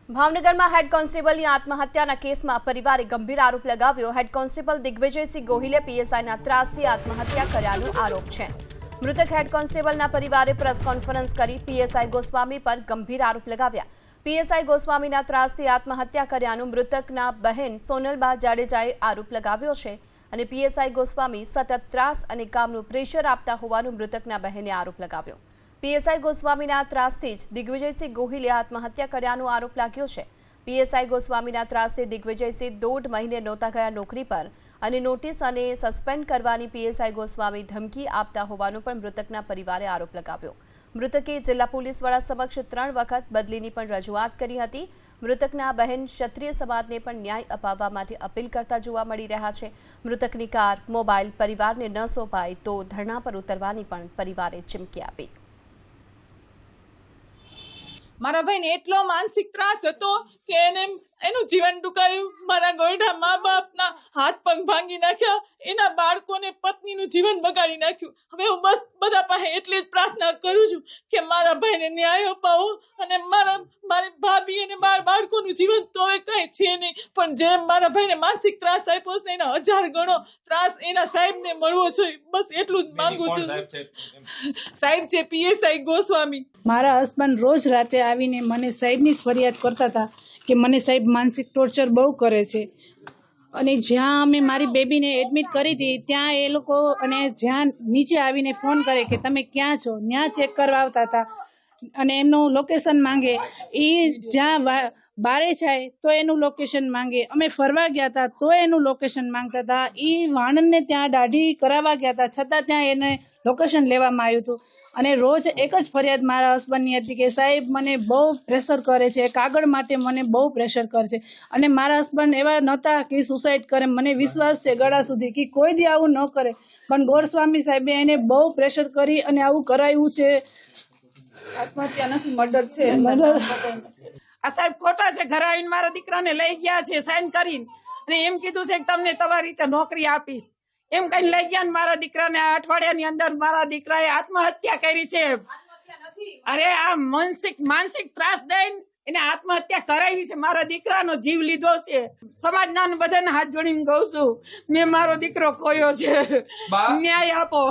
ભાવનગરમાં હેડ કોન્સ્ટેબલની આત્મહત્યાના કેસમાં પરિવારે ગંભીર આરોપ લગાવ્યો। હેડ કોન્સ્ટેબલ દિગ્વિજયસિંહ ગોહિલે પીએસઆઈના ત્રાસથી આત્મહત્યા કર્યાનો આરોપ છે। મૃતક હેડ કોન્સ્ટેબલના પરિવારે પ્રેસ કોન્ફરન્સ કરી પીએસઆઈ ગોસ્વામી પર ગંભીર આરોપ લગાવ્યા। પીએસઆઈ ગોસ્વામીના ત્રાસથી આત્મહત્યા કર્યાનો મૃતકના બહેન સોનલબા જાડેજાએ આરોપ લગાવ્યો છે અને પીએસઆઈ ગોસ્વામી સતત ત્રાસ અને કામનું પ્રેશર આપતા હોવાનો મૃતકના બહેને આરોપ લગાવ્યો। પીએસઆઈ ગોસ્વામીના ત્રાસથી જ દિગ્વિજયસિંહ ગોહિલે આત્મહત્યા કર્યાનો આરોપ લાગ્યો છે। પીએસઆઈ ગોસ્વામીના ત્રાસથી દિગ્વિજયસિંહ 1.5 મહિને નહોતા ગયા નોકરી પર અને નોટિસ અને સસ્પેન્ડ કરવાની પીએસઆઈ ગોસ્વામી ધમકી આપતા હોવાનો પણ મૃતકના પરિવારે આરોપ લગાવ્યો। મૃતકે જિલ્લા પોલીસ વડા સમક્ષ 3 વખત બદલીની પણ રજૂઆત કરી હતી। મૃતકના બહેન ક્ષત્રિય સમાજને પણ ન્યાય અપાવવા માટે અપીલ કરતા જોવા મળી રહ્યા છે। મૃતકની કાર, મોબાઈલ પરિવારને ન સોંપાય તો ધરણા પર ઉતરવાની પણ પરિવારે ચીમકી આપી। મારા ભાઈને એટલો માનસિક ત્રાસ હતો કે એનું જીવન ટૂંકાયું। મારા ગોયઢા મા બાપના હાથ પગ ભાંગી નાખ્યા, એના બાળકોને પત્નીનું જીવન બગાડી નાખ્યું। હવે હું બસ બધા પાસે એટલી જ પ્રાર્થના કરું છું કે મારા ભાઈને ન્યાય અપાવો અને મારી ભાભી અને બાળકોનું જીવન તો હવે કઈ છે નહીં, પણ જે મારા ભાઈને માનસિક ત્રાસ આપ્યો છે એના 1000 ગણો ત્રાસ એના સાહેબને મળવો જોઈએ। બસ એટલું જ માંગુ છું। સાહેબ છે પીએસઆઈ ગોસ્વામી। મારા હસબન્ડ રોજ રાતે આવીને મને સાહેબની ફરિયાદ કરતા હતા કે મને સાહેબ માનસિક ટોર્ચર બહુ કરે છે અને જ્યાં અમે મારી બેબીને એડમિટ કરી હતી ત્યાં એ લોકો અને જ્યાં નીચે આવીને ફોન કરે કે તમે ક્યાં છો, ત્યાં ચેક કરવા આવતા હતા અને એમનું લોકેશન માંગે। એ જ્યાં બારે જાય તો એનું લોકેશન માંગે। અમે ફરવા ગયા હતા તો એનું લોકેશન માંગતા હતા। એ વાણંદને ત્યાં દાઢી કરાવવા ગયા હતા છતાં ત્યાં એને લોકેશન લેવામાં આવ્યું હતું અને રોજ એક જ ફરિયાદ મારા હસબન્ડની હતી કે સાહેબ મને બહુ પ્રેશર કરે છે, કાગળ માટે મને બહુ પ્રેશર કરે છે અને મારા હસબન્ડ એવા નહોતા કે સુસાઇડ કરે। મને વિશ્વાસ છે ગળા સુધી કે કોઈ દી આવું ન કરે, પણ ગોસ્વામી સાહેબે એને બહુ પ્રેશર કરી અને આવું કરાયું છે। આત્મહત્યા નથી, મર્ડર છે। આ સાહેબ ખોટા છે। ઘરે આવીને મારા દીકરાને લઈ ગયા છે સાઈન કરીને અને એમ કીધું છે કે તમને તમારી રીતે નોકરી આપીશ એમ કઈ લઈ ગયા। મારા દીકરાને આ અઠવાડિયાની અંદર મારા દીકરાએ આત્મહત્યા કરી છે। અરે આ માનસિક ત્રાસ દઈને એને આત્મહત્યા કરાવી છે। મારા દીકરાનો જીવ લીધો છે। સમાજના બધાને હાથ જોડીને કહું છું મેં મારો દીકરો ખોયો છે, ન્યાય આપો।